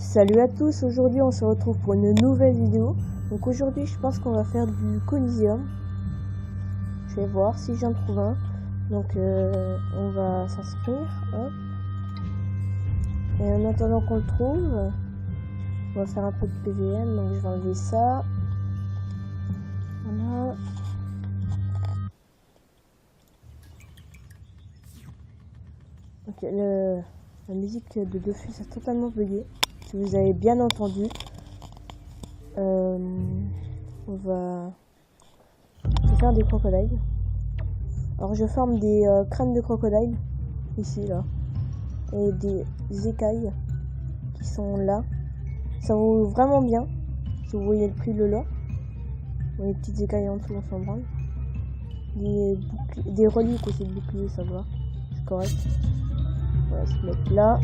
Salut à tous, aujourd'hui on se retrouve pour une nouvelle vidéo. Donc aujourd'hui je pense qu'on va faire du Coliseum. Je vais voir si j'en trouve un. Donc on va s'inscrire. Et en attendant qu'on le trouve, on va faire un peu de PVM. Donc je vais enlever ça. Voilà. Ok, la musique de Dofus a totalement bugué. Si vous avez bien entendu, on va faire des crocodiles. Alors je forme des crânes de crocodile ici là et des écailles qui sont là. Ça vaut vraiment bien. Si vous voyez le prix de l'or, les petites écailles en dessous, on s'en branle. Des reliques aussi de bouclier, ça va, c'est correct. On va se mettre là.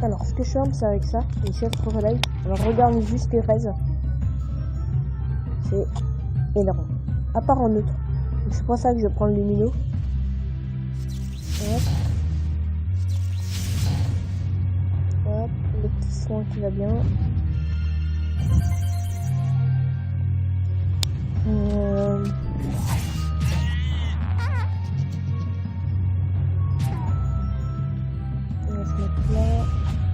Alors ce que je forme c'est avec ça, les chefs crocodiles. Alors regarde juste les raises. C'est énorme. À part en neutre. Donc c'est pour ça que je prends le lumino. Hop. Hop, le petit soin qui va bien. On va se mettre là.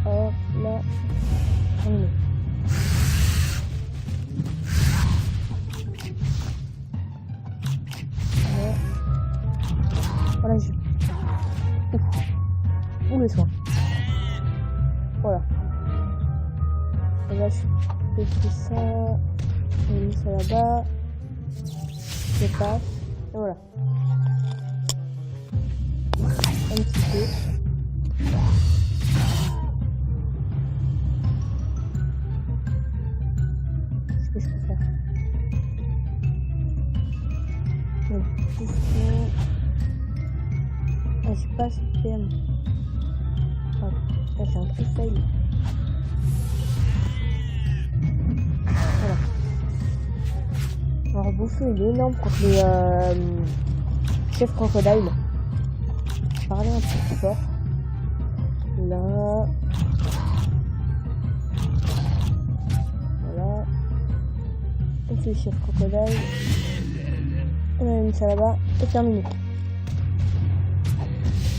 Hop, là. On met. Voilà, Ouh, le soin. Voilà. Et là, je fais ça. Je mets ça là-bas. Je passe. Et voilà. Un petit peu. Ce que je peux faire. Ah, j'ai pas assez de PM. Ah, j'ai un petit fail. Voilà. Alors, Bouffon il est énorme contre les chefs crocodiles. Parler un petit peu fort. Là. Voilà. On fait le chef crocodile. On a mis ça là-bas. Et terminé.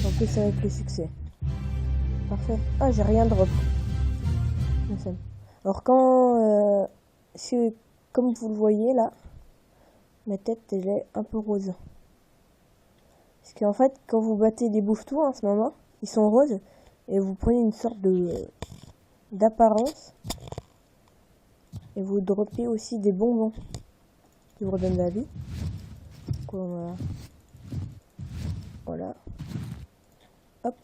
En plus avec le succès. Parfait. Ah, j'ai rien drop. Alors quand comme vous le voyez là, ma tête elle est un peu rose. Parce qu'en fait quand vous battez des bouffetous en ce moment, ils sont roses et vous prenez une sorte d'apparence et vous droppez aussi des bonbons qui vous redonnent la vie. Donc, voilà. Hop.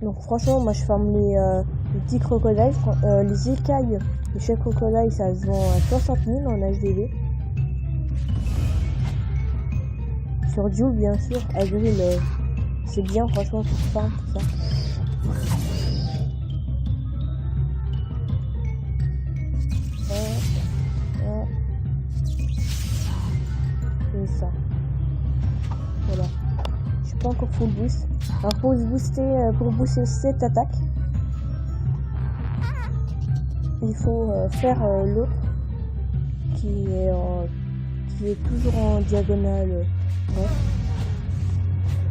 Donc franchement moi je forme les petits crocodiles, les écailles de chaque crocodile ça se vend à 60 000 en HDV. Sur Joule bien sûr, Agril c'est bien franchement pour farm tout ça. Et ça. Voilà. Je suis pas encore full boost. Alors pour booster cette attaque, il faut faire l'autre qui est toujours en diagonale. Ouais.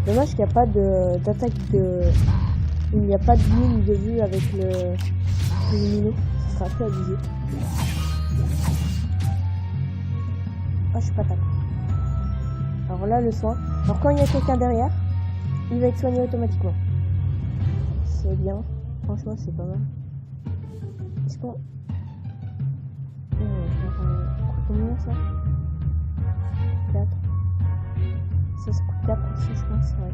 Dommage qu'il n'y a pas d'attaque il n'y a pas de ligne de vue avec le lumino. Ça sera un peu abusé. Ah, je suis pas tac. Alors là le soin. Alors quand il y a quelqu'un derrière, il va être soigné automatiquement. C'est bien. Franchement c'est pas mal. Est-ce qu'on... combien ça? 4. Ça coûte 4 aussi je pense. Ouais.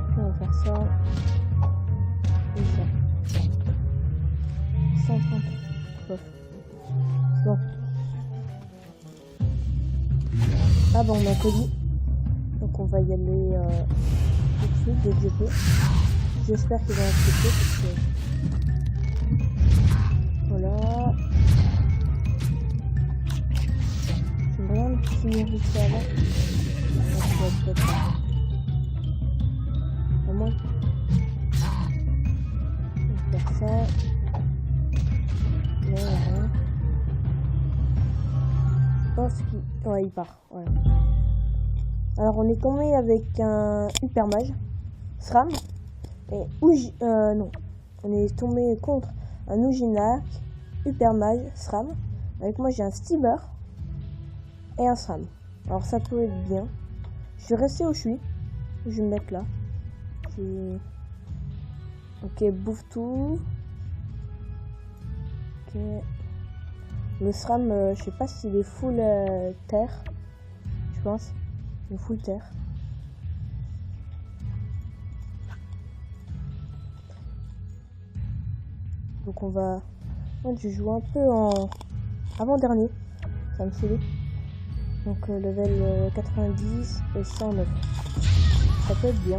Puis on va faire ça. Et ça. 130. Bon. Ah bon, on a colis. Donc on va y aller tout de suite dès que je peux. J'espère qu'il va accepter parce que... Voilà. J'aime bien le petit finir vite ça là. Au moins. On va faire ça. Non, rien. Je pense qu'il... Ouais, il part. Voilà. Alors, on est tombé avec un hyper mage. SRAM. Et non. On est tombé contre un Ujinac, hyper mage, SRAM. Avec moi, j'ai un steamer et un SRAM. Alors, ça peut être bien. Je vais rester où je suis. Je vais me mettre là. Ok, bouffe tout. Ok. Le SRAM, je sais pas s'il est full terre. Je pense. Il est full terre. Donc on va... Je joue un peu en avant-dernier. Ça me saoule. Donc level 90 et 109. Ça peut être bien.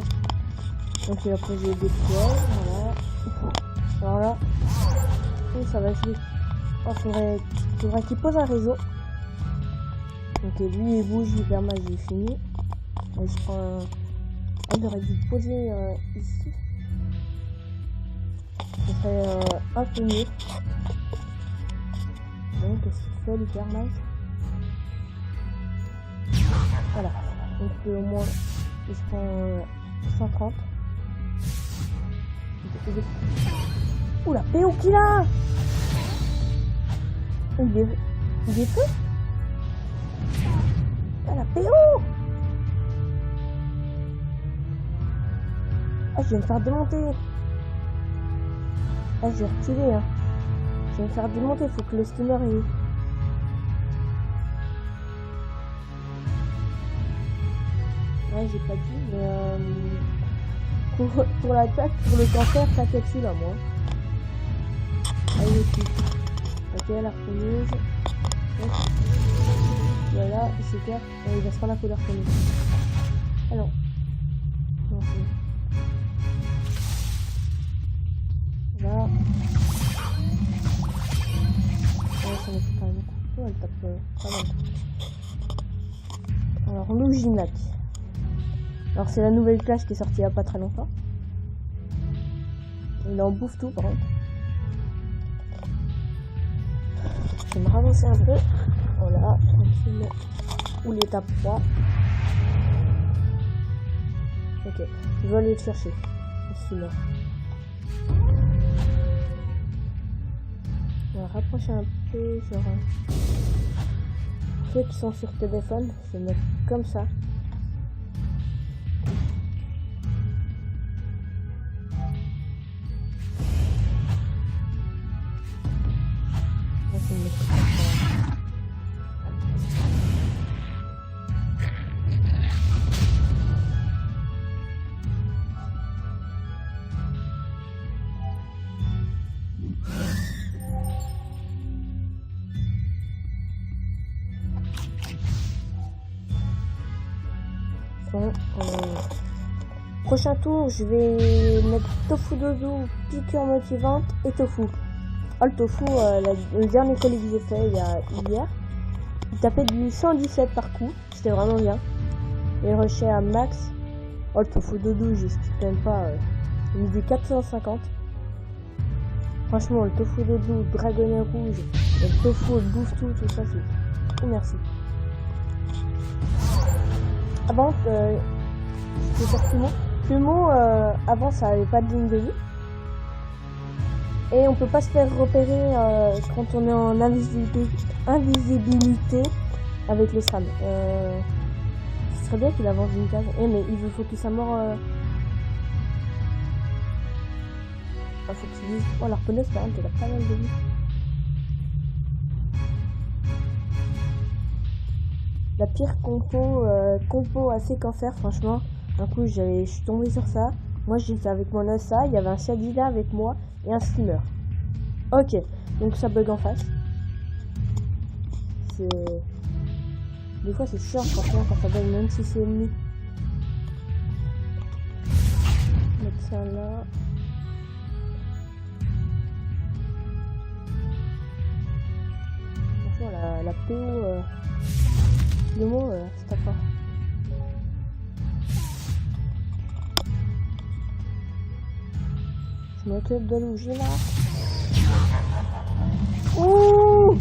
Donc il va poser des poils. Voilà. Voilà. Et ça va jouer. Oh, faudrait qu'il pose un réseau. Ok, lui il bouge, hyper mal, j'ai fini. Et je prends un... Il aurait dû poser ici. Ça serait un peu mieux. Donc qu'est-ce qu'il fait l'hyper mal? Voilà. Donc au moins je prends 130. Oula, PO qu'il a! Il est feu? Ah la PO! Ah, je vais me faire démonter. Ah, je vais reculer, hein. Je vais me faire démonter, faut que le steamer est... Ouais, j'ai pas dit, mais pour l'attaque, pour le cancer, t'inquiète dessus là, moi. Allez, aussi. Ok, la remise. Voilà, il s'éclaire. Et il va se prendre la couleur remise. Ah non. Non, c'est... Là. Ouais, ça me fait quand même beaucoup. Oh, elle tape pas mal. Alors, Ujinac. Alors, c'est la nouvelle classe qui est sortie il y a pas très longtemps. Il en bouffe tout, par contre. Je vais me ravancer un peu. Voilà, tranquille. Où l'étape 3. Ok, je vais aller le chercher. Ici, là. On va rapprocher un peu, genre... Ceux qui sont sur téléphone, je vais mettre comme ça. Je vais mettre comme ça. Bon, prochain tour, je vais mettre Tofu Dodo, piqûre motivante et Tofu. Oh, le Tofu, le dernier colis que j'ai fait hier, il tapait du 117 par coup, c'était vraiment bien. Et rushait à max. Oh, le Tofu Dodo, j'explique même pas, il me dit 450. Franchement, le Tofu Dodo, dragonnet rouge, et le Tofu, bouffe tout ça, c'est... Oh, merci. Avant, c'était sur Plumeau. Plumeau, avant, ça avait pas de ligne de vie. Et on peut pas se faire repérer quand on est en invisibilité avec le SRAM. Ce serait bien qu'il avance d'une case. Mais il faut qu'il s'amorce. Faut qu'il dise. Oh, la reconnaisse, par exemple, elle a pas mal de vie. La pire compo assez cancer, franchement. Un coup, je suis tombé sur ça. Moi, j'étais avec mon Ossa. Il y avait un Shadila avec moi et un steamer. Ok, donc ça bug en face. Des fois, c'est chiant, franchement, quand ça bug, même si c'est ennemi. Mettre ça là. Franchement, la PO... Le mot, c'est d'accord. Je m'occupe de Luigi là. Ouh!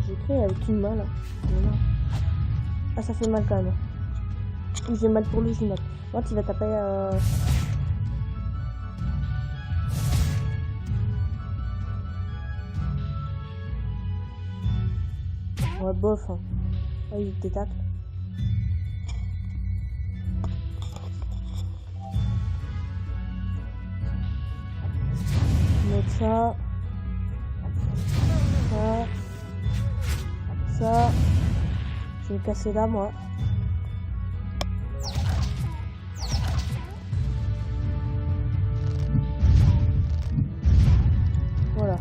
J'ai créé avec une main là. Ah, ça fait mal quand même. J'ai mal pour Luigi. Moi, tu vas taper. Ouais, bof. Hein. Ah, il te tacle. Mettre ça. Ça. Je vais me casser là, moi. Voilà.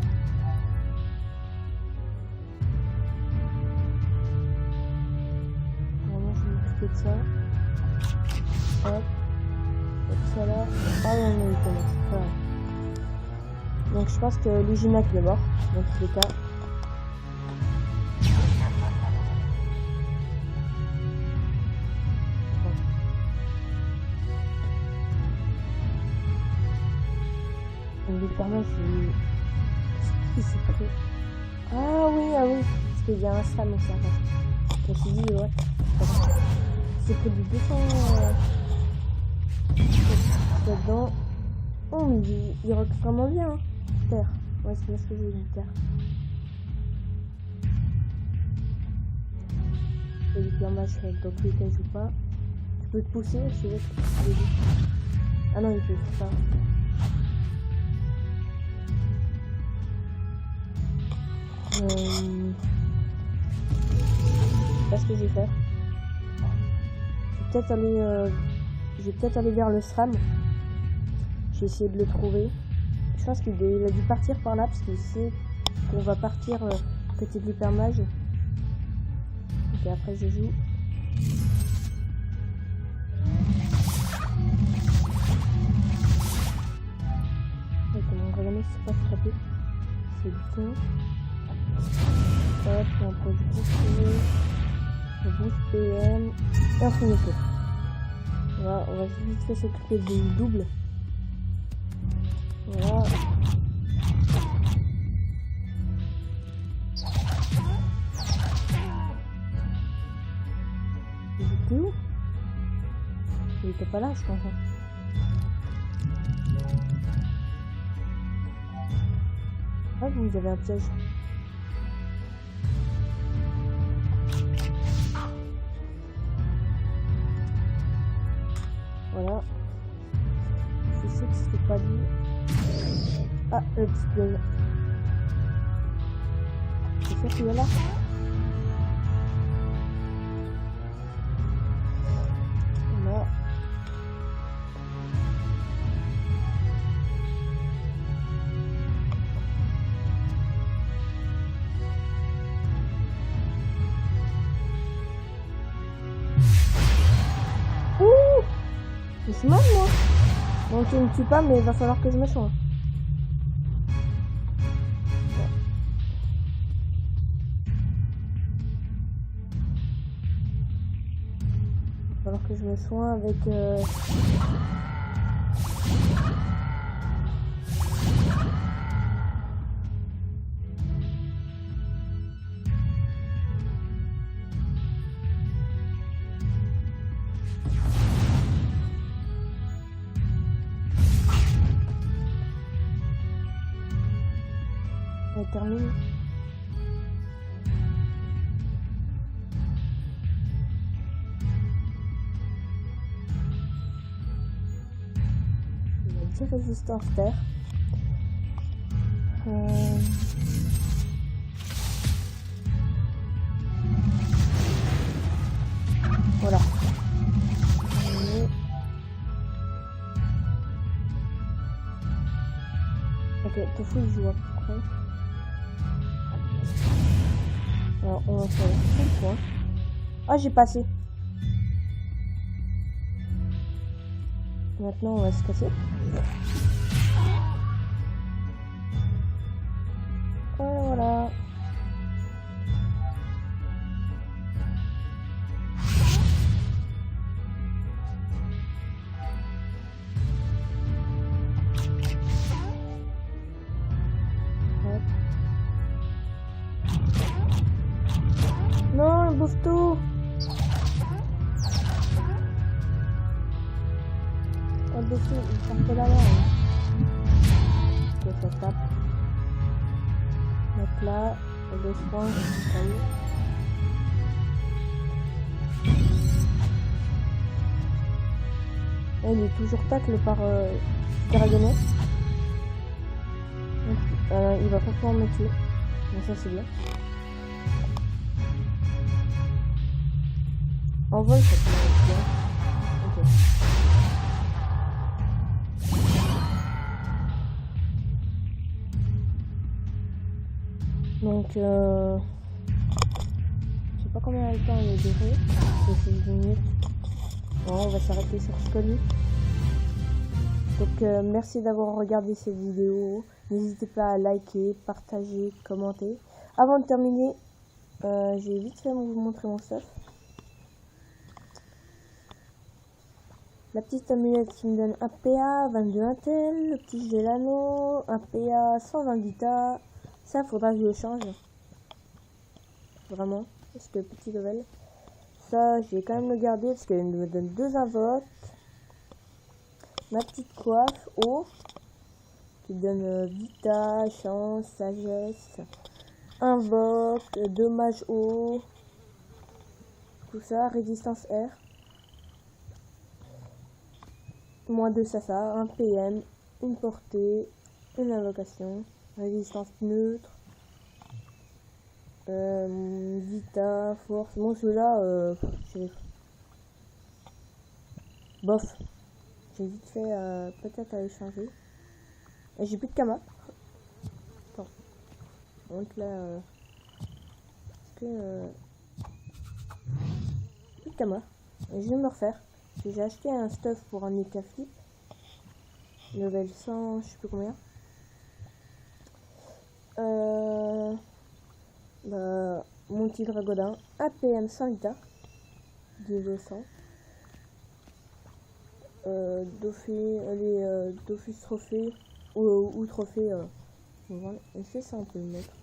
Vraiment, je vais m'occuper de ça. Hop. Hop, ça là. Ah non, non, il commence. Voilà. Donc, je pense que Luginac est mort. Dans tous les cas. C'est pris. Ah oui, parce qu'il y a un slam aussi. Je me suis dit, ouais. C'est que du 200 là-dedans. Oh, mais il recule vraiment bien. Hein. Terre. Ouais, c'est bien ce que j'ai dit, terre. Et du plombage, dans tous les cas, je joue pas. Tu peux te pousser, je sais pas. Ah non, il peut pas. Je sais pas ce que je vais faire. Je vais peut-être aller vers le SRAM. Je vais essayer de le trouver. Je pense qu'il a dû partir par là parce qu'il sait qu'on va partir côté de l'hypermage. Ok, après je joue. Ok, on va gagner, c'est pas frappé. C'est bien. Hop, on prend du boost PM et on finit le tour. On va vite fait s'occuper du double. Voilà. Il était où? Il était pas là, je pense. Ah, vous avez un piège. Voilà. Je sais que c'était pas lui. Ah, le petit piège. C'est sûr qu'il est là? Voilà. C'est mal, moi. Donc il me tue pas, mais il va falloir que je me soigne. Il va falloir que je me soigne avec... On termine. Il y a 10 résistances terre. Voilà. Ok, Tofu il joue à peu près. Alors on va faire tout le point. Ah, j'ai passé. Maintenant on va se casser. Voilà. le bouffetou. Le bouffetou, il part pas là-bas. Ok, ça tape. Donc là, le soin, ça y est. Et il est toujours tacle par Dragonnet. Il va pas pouvoir me tuer. Mais ça c'est bien. En vol, ça peut être bien. Ok. Donc, je sais pas combien de temps il est duré. C'est 10 minutes. Bon, on va s'arrêter sur ce connu. Donc, merci d'avoir regardé cette vidéo. N'hésitez pas à liker, partager, commenter. Avant de terminer, j'ai vite fait vous montrer mon stuff. La petite amulette qui me donne un PA, 22 intel, le petit Gelano, un PA, 120 vita. Ça, faudra que je le change. Vraiment, parce que petit level. Ça, je vais quand même le garder parce qu'il me donne 2 invoques. Ma petite coiffe, eau, qui donne vita, chance, sagesse. Invoque, dommage eau. Tout ça, résistance R. Moins 2 Sasa, un PM, une portée, une invocation, résistance neutre, vita, force. Bon, celui-là, c'est bof. J'ai vite fait peut-être à échanger. Et j'ai plus de Kama. Attends. Donc là, est-ce que plus de Kama. Et je vais me refaire. J'ai acheté un stuff pour un Eka Flip. Level 100, je sais plus combien. Mon petit Dragodin. APM 100 litres. Niveau 100. Dofus trophée. Ou trophée. Et c'est ça, on peut le mettre.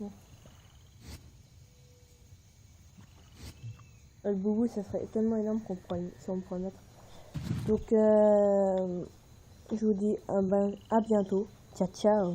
Bon. Le boubou, ça serait tellement énorme qu'on pourrait, si on pourrait mettre. Donc, je vous dis à bientôt. Ciao, ciao.